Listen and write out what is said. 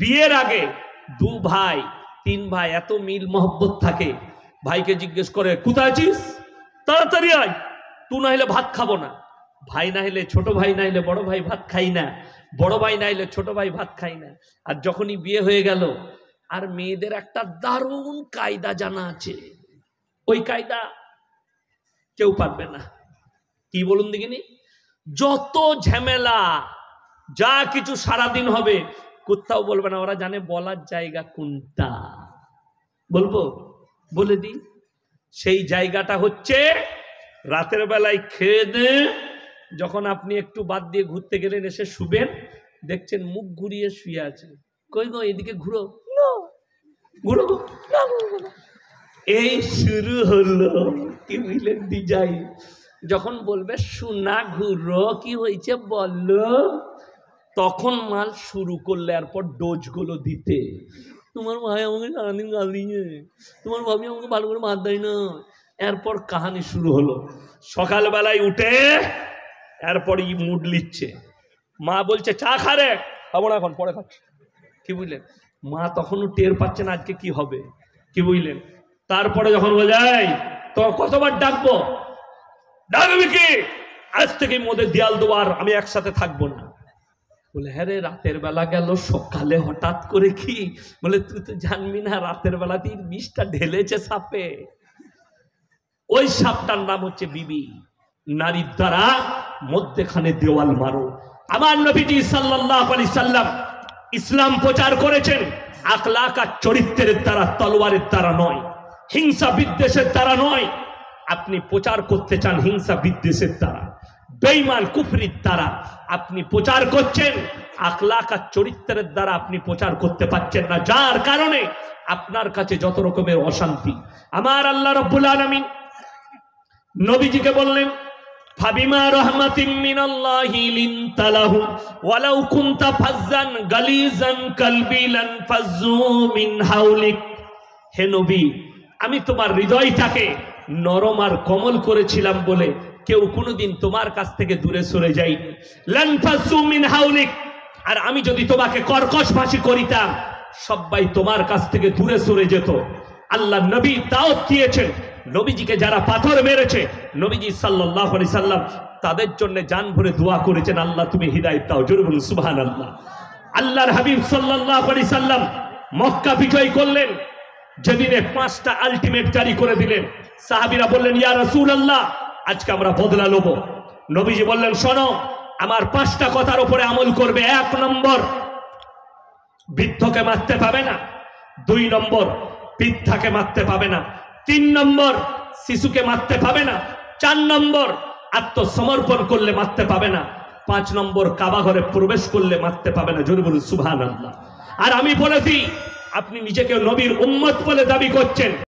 বিয়ের আগে দু ভাই তিন ভাই এত মিল মোহব্বত থাকে, ভাইকে জিজ্ঞেস করে কোথায় আছিস, তাড়াতাড়ি আয়, তুই না হলে ভাত খাবো না। ভাই না হলে ছোট ভাই না হলে বড় ভাই ভাত খাই না, বড় ভাই না হলে ছোট ভাই ভাত খাই না। আর যখনই বিয়ে হয়ে গেল, আর মেয়েদের একটা দারুণ কায়দা জানা আছে, ওই কায়দা কেউ পারবে না। কি বলুন দেখিনি? যত ঝামেলা যা কিছু সারাদিন হবে, কোথাও বলবে না, ওরা জানে বলার জায়গা কোনটা। বলবো? বলে দিই, সেই জায়গাটা হচ্ছে রাতের বেলায় খেয়ে দে, যখন আপনি একটু বাদ দিয়ে ঘুরতে গেলেন, এসে শুবেন, দেখছেন মুখ ঘুরিয়ে শুয়ে আছে। কই গো, এদিকে ঘুরো, ঘুরো, এই শুরু হলো কি বুঝলেন ডিজাইন। যখন বলবে শোনা ঘুরো, কি হয়েছে বললো, তখন মাল শুরু করলে এরপর ডোজগুলো দিতে। তোমার ভাই আমাকে সারাদিন গাল দিয়ে, তোমার ভাবি আমাকে ভালো করে ভাত দেয় না। এরপর কাহানি শুরু হলো। সকালবেলায় উঠে এরপর মুড লিচ্ছে, মা বলছে চা খা রে, খাবো না এখন, পরে খাচ্ছি। কি বুঝলেন? মা তখনও টের পাচ্ছে না আজকে কি হবে। কি বুঝলেন? তারপরে যখন বোঝাই তো কতবার ডাকবো, ডাকবি কি, আজ থেকে মধ্যে দেয়াল দেওয়ার আমি একসাথে থাকবো না। বলে হ্যাঁ রে, রাতের বেলা গেল, সকালে হঠাৎ করে কি? বলে তুই তো জানবি না, রাতের বেলাতেই বিষটা ঢেলেছে সাপে। ওই সাপটার নাম হচ্ছে বিবি। নারীর দ্বারা মধ্যখানে দেওয়াল মারো। আমার নবীজি সাল্লাল্লাহু আলাইহি সাল্লাম ইসলাম প্রচার করেছেন আখলাক আর চরিত্রের দ্বারা, তলোয়ারের দ্বারা নয়, হিংসা বিদ্বেষের দ্বারা নয়। আপনি প্রচার করতে চান হিংসা বিদ্বেষের দ্বারা, বেঈমান কুফরির দ্বারা আপনি প্রচার করছেন, আখলাক আর চরিত্রের দ্বারা আপনি প্রচার করতে পারছেন না, যার কারণে আপনার কাছে যত রকমের অশান্তি। আমার আল্লাহ রাব্বুল আলামিন নবীজিকে বললেন ফাবিমা রাহমাতিন মিনাল্লাহি লিনতা লাহুম ওয়ালাউ কুনতা ফাজ্জান গালিজান কলবি লানফাজ্জু মিন হাওলিক। হে নবী, আমি তোমার হৃদয়টাকে নরম আর কোমল করেছিলাম বলে কেউ কোনোদিন তোমার কাছ থেকে দূরে সরে যায়নি। লানফাজ্জু মিন হাওলিক, আর আমি যদি তোমাকে কর্কশ ভাষী করিতাম, সবাই তোমার কাছ থেকে দূরে সরে যেত। আল্লাহ নবী দাওয়াত দিয়েছেন, নবীজিকে যারা পাথর মেরেছে, নবীজি সাল্লাল্লাহু আলাইহি সাল্লাম তাদের জন্য জান ভরে দোয়া করেছেন, আল্লাহ তুমি হিদায়াত দাও। জোরে বলুন সুবহানাল্লাহ। আল্লাহর হাবিব সাল্লাল্লাহু আলাইহি সাল্লাম মক্কা বিজয় করলেন, যেদিনে 5টা আলটিমেট জারি করে দিলেন। সাহাবীরা বললেন ইয়া রাসূলুল্লাহ, আজকে আমরা বদলা নেব। নবীজি বললেন শোনো, আমার 5টা কথার উপরে আমল করবে। 1 নম্বর, বৃদ্ধকে মারতে পাবে না। 2 নম্বর, বৃদ্ধাকে মারতে পাবে না। 3 নম্বর, শিশুকে মারতে পাবে না। 4 নম্বর, আত্মসমর্পণ করলে মারতে পাবে না। 5 নম্বর, কাবা ঘরে প্রবেশ করলে মারতে পাবে না। জোরে বলুন সুবহানাল্লাহ। আর আমি বলেছি, আপনি নিজেকে নবীর উম্মত বলে দাবি করছেন,